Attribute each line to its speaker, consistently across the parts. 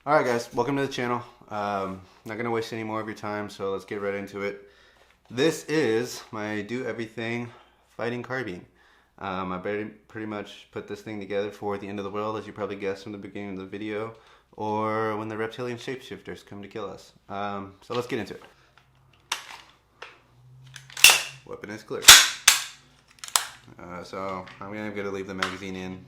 Speaker 1: Alright guys, welcome to the channel. Not going to waste any more of your time, so let's get right into it. This is my do everything fighting carbine. I pretty much put this thing together for the end of the world, as you probably guessed from the beginning of the video, or when the reptilian shapeshifters come to kill us. So let's get into it. Weapon is clear. So I'm going to leave the magazine in.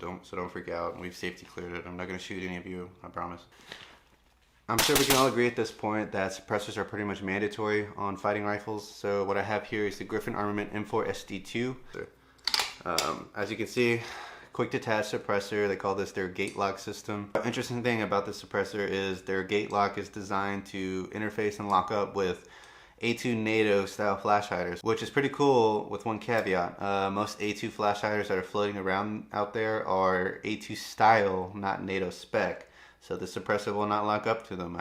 Speaker 1: Don't freak out. We've safety cleared it. I'm not going to shoot any of you, I promise. I'm sure we can all agree at this point that suppressors are pretty much mandatory on fighting rifles. So what I have here is the Griffin Armament M4 SD2. As you can see, quick detach suppressor. They call this their gate lock system. The interesting thing about this suppressor is their gate lock is designed to interface and lock up with A2 NATO style flash hiders, which is pretty cool with one caveat. Most A2 flash hiders that are floating around out there are A2 style, not NATO spec. So the suppressor will not lock up to them.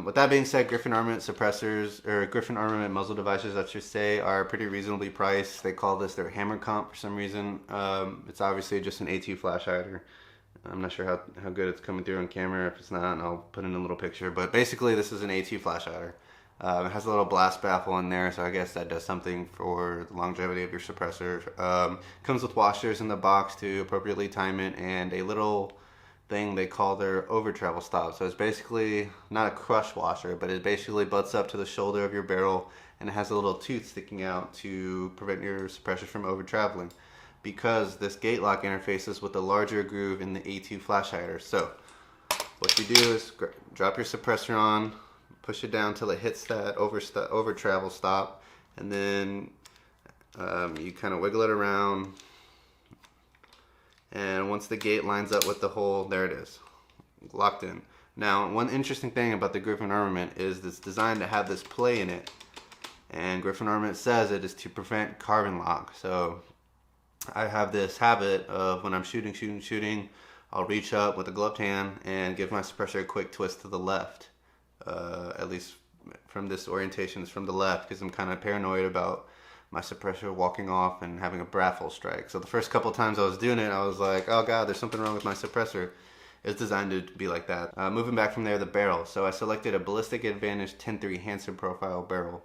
Speaker 1: With that being said, Griffin Armament suppressors, or Griffin Armament muzzle devices, I should say, are pretty reasonably priced. They call this their hammer comp for some reason. It's obviously just an A2 flash hider. I'm not sure how good it's coming through on camera. If it's not, I'll put in a little picture. But basically, this is an A2 flash hider. It has a little blast baffle in there, so I guess that does something for the longevity of your suppressor. Comes with washers in the box to appropriately time it, and a little thing they call their over travel stop. So it's basically not a crush washer, but it basically butts up to the shoulder of your barrel, and it has a little tooth sticking out to prevent your suppressor from over traveling, because this gate lock interfaces with the larger groove in the A2 flash hider. So what you do is drop your suppressor on, push it down till it hits that over travel stop, and then you kind of wiggle it around, and once the gate lines up with the hole, there it is, locked in. Now, one interesting thing about the Griffin Armament is it's designed to have this play in it, and Griffin Armament says it is to prevent carbon lock. So I have this habit of when I'm shooting, I'll reach up with a gloved hand and give my suppressor a quick twist to the left. At least from this orientation, is from the left, because I'm kind of paranoid about my suppressor walking off and having a baffle strike. So the first couple times I was doing it, I was like, oh god, there's something wrong with my suppressor. It's designed to be like that. Moving back from there, the barrel. So I selected a Ballistic Advantage 10.3 Hansen profile barrel.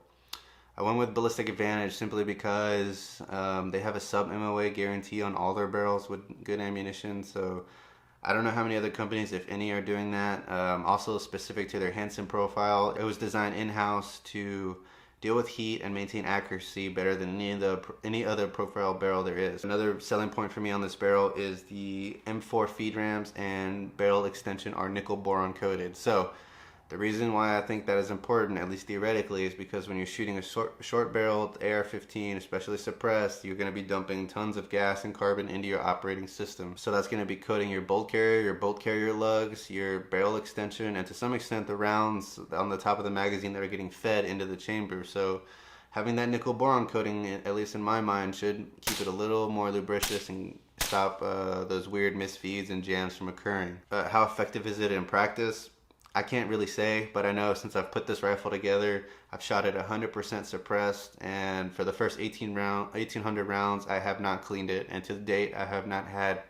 Speaker 1: I went with Ballistic Advantage simply because they have a sub MOA guarantee on all their barrels with good ammunition. So I don't know how many other companies, if any, are doing that. Also specific to their Hansen profile, it was designed in-house to deal with heat and maintain accuracy better than any other profile barrel there is. Another selling point for me on this barrel is the M4 feed rams and barrel extension are nickel boron coated. So the reason why I think that is important, at least theoretically, is because when you're shooting a short-barreled AR-15, especially suppressed, you're going to be dumping tons of gas and carbon into your operating system. So that's going to be coating your bolt carrier lugs, your barrel extension, and to some extent the rounds on the top of the magazine that are getting fed into the chamber. So having that nickel boron coating, at least in my mind, should keep it a little more lubricious and stop those weird misfeeds and jams from occurring. How effective is it in practice? I can't really say, but I know since I've put this rifle together, I've shot it 100% suppressed, and for the first 1,800 rounds, I have not cleaned it, and to date, I have not had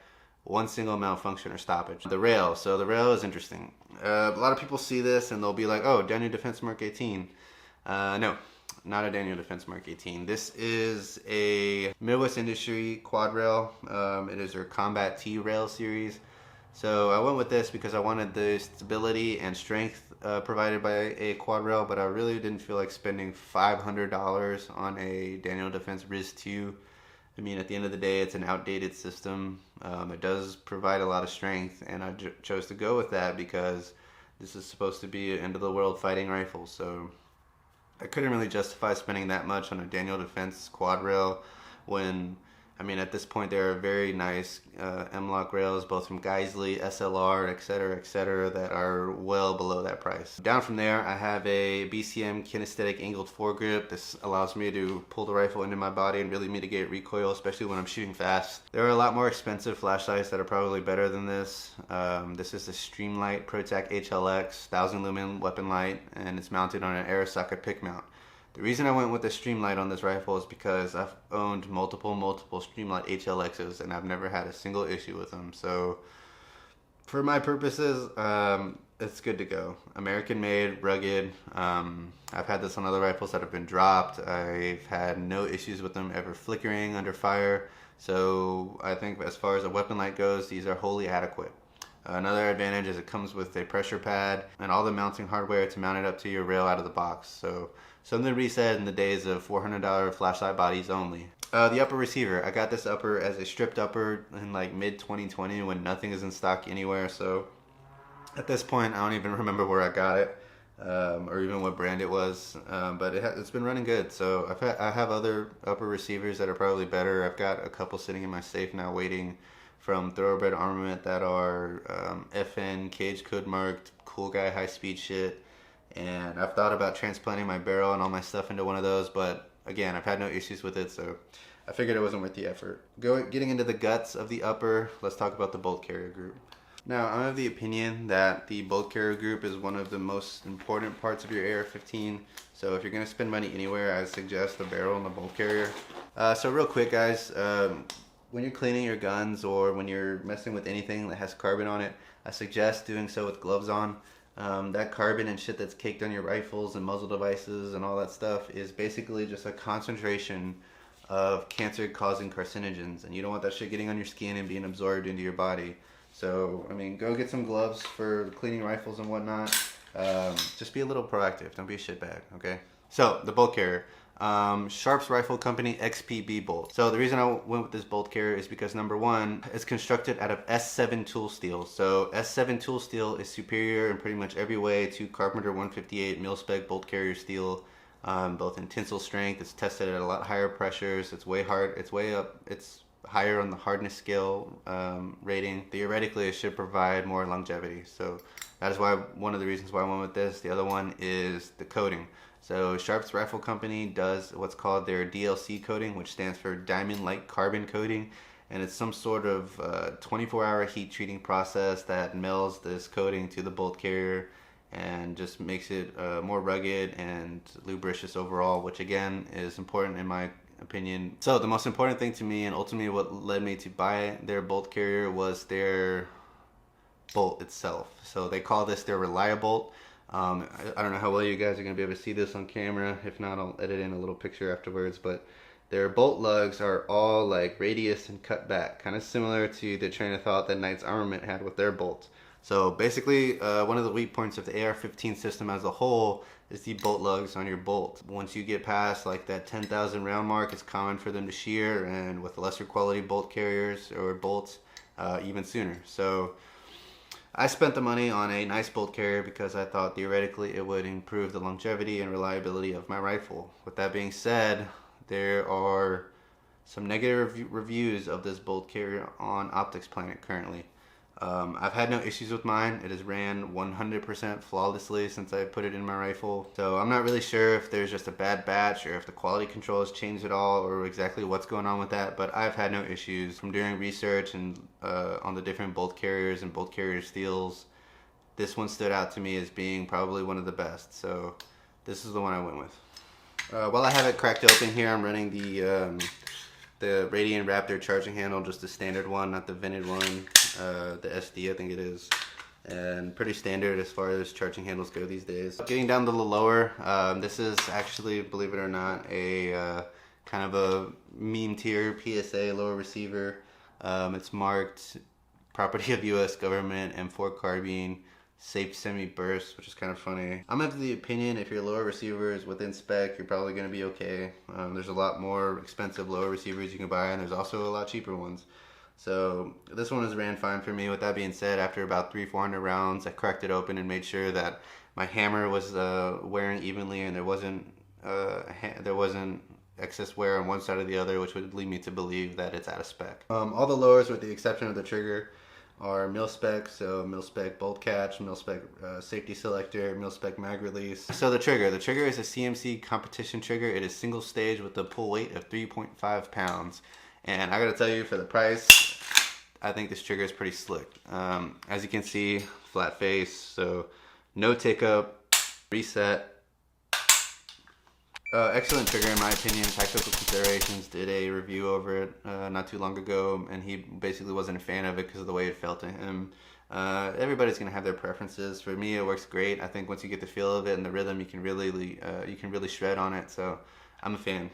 Speaker 1: one single malfunction or stoppage. The rail, so the rail is interesting. A lot of people see this and they'll be like, oh, Daniel Defense Mark 18. No, not a Daniel Defense Mark 18. This is a Midwest Industry quad rail. It is their Combat T rail series. So I went with this because I wanted the stability and strength provided by a quad rail, but I really didn't feel like spending $500 on a Daniel Defense RIS-2. I mean, at the end of the day, it's an outdated system. It does provide a lot of strength, and I chose to go with that because this is supposed to be an end-of-the-world fighting rifle. So I couldn't really justify spending that much on a Daniel Defense quad rail when, I mean, at this point, there are very nice M-LOK rails, both from Geisley, SLR, etc., that are well below that price. Down from there, I have a BCM kinesthetic angled foregrip. This allows me to pull the rifle into my body and really mitigate recoil, especially when I'm shooting fast. There are a lot more expensive flashlights that are probably better than this. This is the Streamlight ProTac HLX 1000 lumen weapon light, and it's mounted on an Aerosocket pick mount. The reason I went with the Streamlight on this rifle is because I've owned multiple Streamlight HLXs and I've never had a single issue with them. So For my purposes, it's good to go. American made, rugged. I've had this on other rifles that have been dropped. I've had no issues with them ever flickering under fire. So I think as far as a weapon light goes, these are wholly adequate. Another advantage is it comes with a pressure pad and all the mounting hardware to mount it up to your rail out of the box. So something to be said in the days of $400 flashlight bodies only. The upper receiver. I got this upper as a stripped upper in like mid 2020 when nothing is in stock anywhere. So at this point, I don't even remember where I got it or even what brand it was. But it's been running good. So I have other upper receivers that are probably better. I've got a couple sitting in my safe now waiting from Thoroughbred Armament that are FN, cage code marked, cool guy, high speed shit. And I've thought about transplanting my barrel and all my stuff into one of those, but again, I've had no issues with it, so I figured it wasn't worth the effort. Getting into the guts of the upper, let's talk about the bolt carrier group. Now, I'm of the opinion that the bolt carrier group is one of the most important parts of your AR-15. So if you're going to spend money anywhere, I suggest the barrel and the bolt carrier. So real quick, guys, when you're cleaning your guns or when you're messing with anything that has carbon on it, I suggest doing so with gloves on. That carbon and shit that's caked on your rifles and muzzle devices and all that stuff is basically just a concentration of cancer-causing carcinogens, and you don't want that shit getting on your skin and being absorbed into your body. So, I mean, go get some gloves for cleaning rifles and whatnot. Just be a little proactive. Don't be a shitbag, okay? So, the bolt carrier. Sharps Rifle Company XPB bolt. So the reason I went with this bolt carrier is because number one, it's constructed out of S7 tool steel. So S7 tool steel is superior in pretty much every way to Carpenter 158 mil-spec bolt carrier steel, both in tensile strength. It's tested at a lot higher pressures. It's way up. It's higher on the hardness scale rating. Theoretically, it should provide more longevity. So that is why one of the reasons why I went with this. The other one is the coating. So Sharps Rifle Company does what's called their DLC coating, which stands for diamond-like carbon coating, and it's some sort of 24-hour heat treating process that melds this coating to the bolt carrier and just makes it more rugged and lubricious overall, which again is important in my opinion. So the most important thing to me, and ultimately what led me to buy their bolt carrier, was their bolt itself. So they call this their Reliabolt. I don't know how well you guys are going to be able to see this on camera. If not, I'll edit in a little picture afterwards. But their bolt lugs are all like radius and cut back, kind of similar to the train of thought that Knight's Armament had with their bolts. So basically, one of the weak points of the AR-15 system as a whole is the bolt lugs on your bolt. Once you get past like that 10,000 round mark, it's common for them to shear, and with lesser quality bolt carriers or bolts, even sooner. So I spent the money on a nice bolt carrier because I thought theoretically it would improve the longevity and reliability of my rifle. With that being said, there are some negative reviews of this bolt carrier on Optics Planet currently. I've had no issues with mine. It has ran 100% flawlessly since I put it in my rifle. So I'm not really sure if there's just a bad batch or if the quality control has changed at all or exactly what's going on with that. But I've had no issues from doing research and on the different bolt carriers and bolt carrier steels. This one stood out to me as being probably one of the best. So this is the one I went with. While I have it cracked open here, I'm running the Radiant Raptor charging handle, just the standard one, not the vented one, the SD I think it is, and pretty standard as far as charging handles go these days. Getting down to the lower, this is actually, believe it or not, a kind of a meme tier PSA lower receiver. It's marked property of US government, M4 carbine, safe semi-burst, which is kind of funny. I'm of the opinion if your lower receiver is within spec, you're probably going to be okay. There's a lot more expensive lower receivers you can buy, and there's also a lot cheaper ones. So this one has ran fine for me. With that being said, after about 300-400 rounds, I cracked it open and made sure that my hammer was wearing evenly, and there wasn't excess wear on one side or the other, which would lead me to believe that it's out of spec. All the lowers, with the exception of the trigger, are mil-spec, so mil-spec bolt catch, mil-spec safety selector, mil-spec mag release. So the trigger is a CMC competition trigger. It is single stage with a pull weight of 3.5 pounds. And I gotta tell you, for the price, I think this trigger is pretty slick. As you can see, flat face, so no tick up, reset. Excellent trigger in my opinion. Tactical Considerations did a review over it not too long ago, and he basically wasn't a fan of it because of the way it felt to him. Everybody's gonna have their preferences. For me, it works great. I think once you get the feel of it and the rhythm, you can really shred on it. So I'm a fan.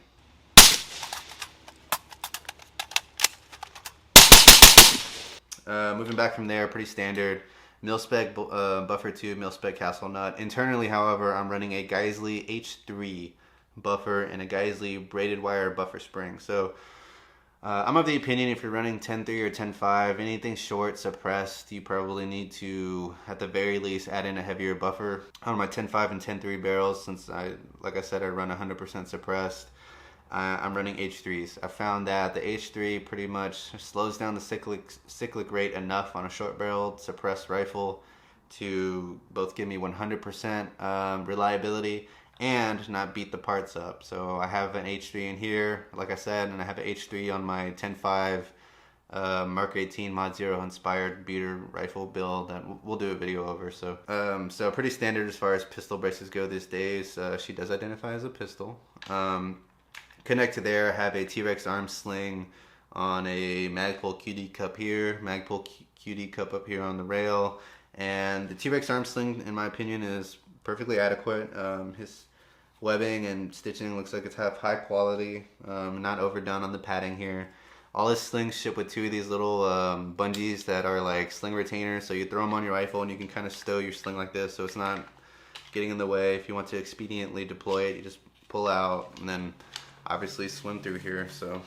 Speaker 1: Moving back from there, pretty standard. Mil-spec buffer tube, mil-spec castle nut. Internally, however, I'm running a Geissele H3 buffer and a Geissele braided wire buffer spring. So I'm of the opinion if you're running 10.3 or 10.5, anything short, suppressed, you probably need to, at the very least, add in a heavier buffer. On my 10.5 and 10.3 barrels, since like I said, I run 100% suppressed, I'm running H3s. I found that the H3 pretty much slows down the cyclic rate enough on a short barreled suppressed rifle to both give me 100% reliability and not beat the parts up. So I have an H3 in here, like I said, and I have an H3 on my 10.5 Mark 18 Mod 0 inspired beater rifle build that we'll do a video over. So pretty standard as far as pistol braces go these days. She does identify as a pistol. Connect to there, I have a T-Rex arm sling on a Magpul QD cup here, Magpul QD cup up here on the rail, and the T-Rex arm sling, in my opinion, is perfectly adequate. His webbing and stitching looks like it's high quality, not overdone on the padding here. All his slings ship with two of these little bungees that are like sling retainers, so you throw them on your rifle and you can kind of stow your sling like this, so it's not getting in the way. If you want to expediently deploy it, you just pull out and then obviously swim through here. So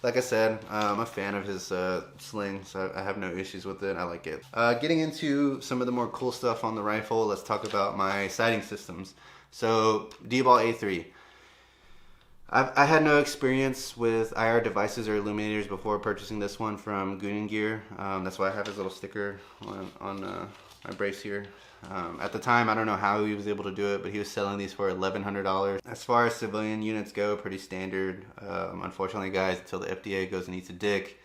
Speaker 1: like I said, I'm a fan of his sling, so I have no issues with it. I like it. Getting into some of the more cool stuff on the rifle, let's talk about my sighting systems. So D-Ball A3. I had no experience with IR devices or illuminators before purchasing this one from Goonin Gear. That's why I have his little sticker on my brace here. At the time, I don't know how he was able to do it, but he was selling these for $1,100. As far as civilian units go, pretty standard. Unfortunately, guys, until the FDA goes and eats a dick,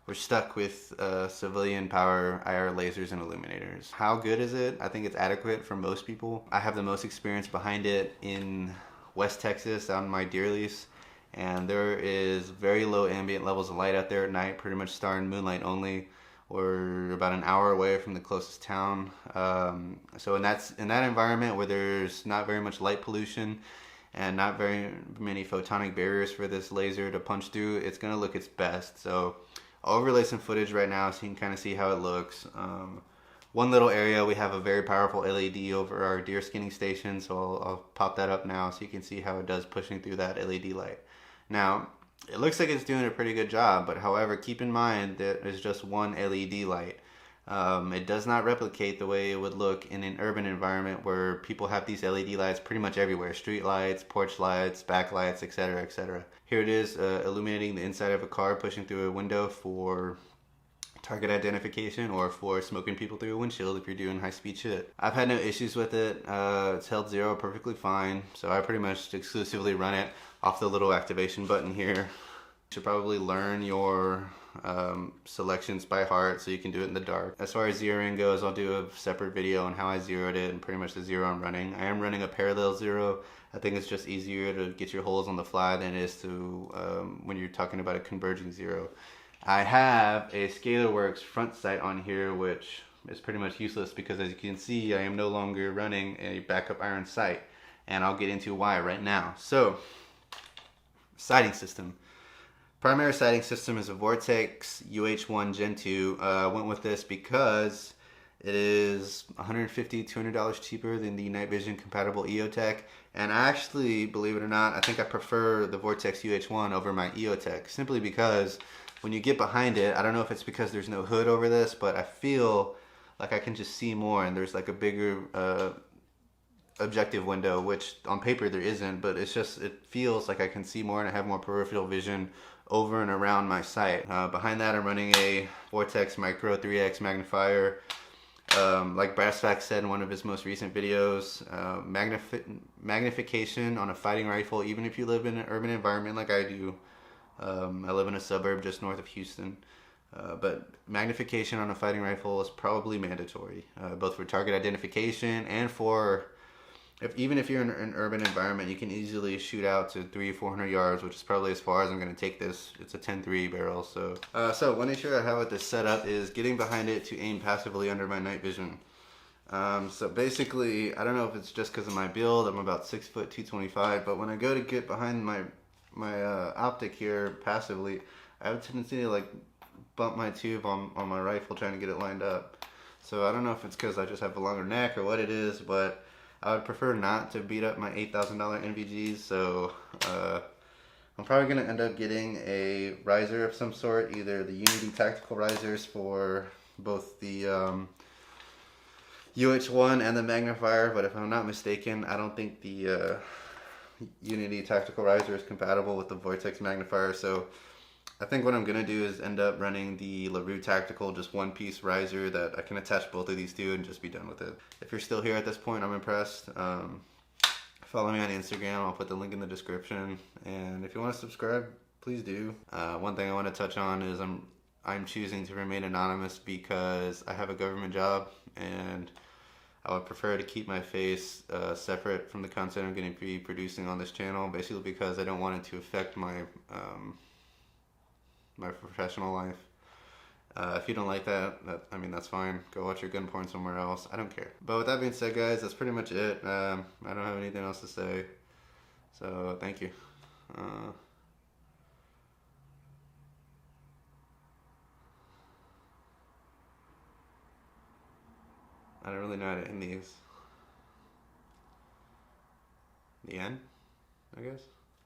Speaker 1: we're stuck with civilian power IR lasers and illuminators. How good is it? I think it's adequate for most people. I have the most experience behind it in West Texas on my deer lease, and there is very low ambient levels of light out there at night, pretty much star and moonlight only. We're about an hour away from the closest town. So in that environment where there's not very much light pollution and not very many photonic barriers for this laser to punch through, it's gonna look its best. So I'll overlay some footage right now so you can kind of see how it looks. One little area, we have a very powerful LED over our deer skinning station, so I'll pop that up now so you can see how it does pushing through that LED light. Now, it looks like it's doing a pretty good job, but however, keep in mind that there's just one LED light. It does not replicate the way it would look in an urban environment where people have these LED lights pretty much everywhere. Street lights, porch lights, backlights, etc., etc. Here it is illuminating the inside of a car, pushing through a window for target identification or for smoking people through a windshield if you're doing high-speed shit. I've had no issues with it. It's held zero perfectly fine, so I pretty much exclusively run it off the little activation button here. You should probably learn your selections by heart so you can do it in the dark. As far as zeroing goes, I'll do a separate video on how I zeroed it and pretty much the zero I'm running. I am running a parallel zero. I think it's just easier to get your holes on the fly than it is to when you're talking about a converging zero. I have a ScalarWorks front sight on here, which is pretty much useless because, as you can see, I am no longer running a backup iron sight, and I'll get into why right now. So, sighting system. Primary sighting system is a Vortex UH1 Gen 2. I went with this because it is $150, $200 cheaper than the night vision compatible EOTech, and I actually, believe it or not, I think I prefer the Vortex UH1 over my EOTech, simply because when you get behind it, I don't know if it's because there's no hood over this, but I feel like I can just see more, and there's like a bigger objective window, which on paper there isn't, but it's just, it feels like I can see more and I have more peripheral vision over and around my sight. Behind that, I'm running a Vortex Micro 3X magnifier. Like Brassfax said in one of his most recent videos, magnification on a fighting rifle, even if you live in an urban environment like I do. I live in a suburb just north of Houston, but magnification on a fighting rifle is probably mandatory, both for target identification and for even if you're in an urban environment, you can easily shoot out to 300-400 yards, which is probably as far as I'm going to take this. It's a 10-3 barrel. So one issue I have with this setup is getting behind it to aim passively under my night vision. So basically, I don't know if it's just because of my build. I'm about 6 foot 225, but when I go to get behind my optic here passively, I have a tendency to like bump my tube on my rifle trying to get it lined up. So I don't know if it's because I just have a longer neck or what it is, but I would prefer not to beat up my $8,000 NVGs. So I'm probably going to end up getting a riser of some sort, either the Unity tactical risers for both the UH1 and the magnifier, but if I'm not mistaken, I don't think the Unity tactical riser is compatible with the Vortex magnifier. So I think what I'm going to do is end up running the LaRue tactical, just one piece riser that I can attach both of these to and just be done with it. If you're still here at this point, I'm impressed. Follow me on Instagram, I'll put the link in the description, and if you want to subscribe, please do. One thing I want to touch on is I'm choosing to remain anonymous because I have a government job, and I would prefer to keep my face separate from the content I'm going to be producing on this channel, basically because I don't want it to affect my my professional life. If you don't like that, I mean, that's fine. Go watch your gun porn somewhere else. I don't care. But with that being said, guys, that's pretty much it. I don't have anything else to say. So, thank you. I don't really know how to end these. The end, I guess.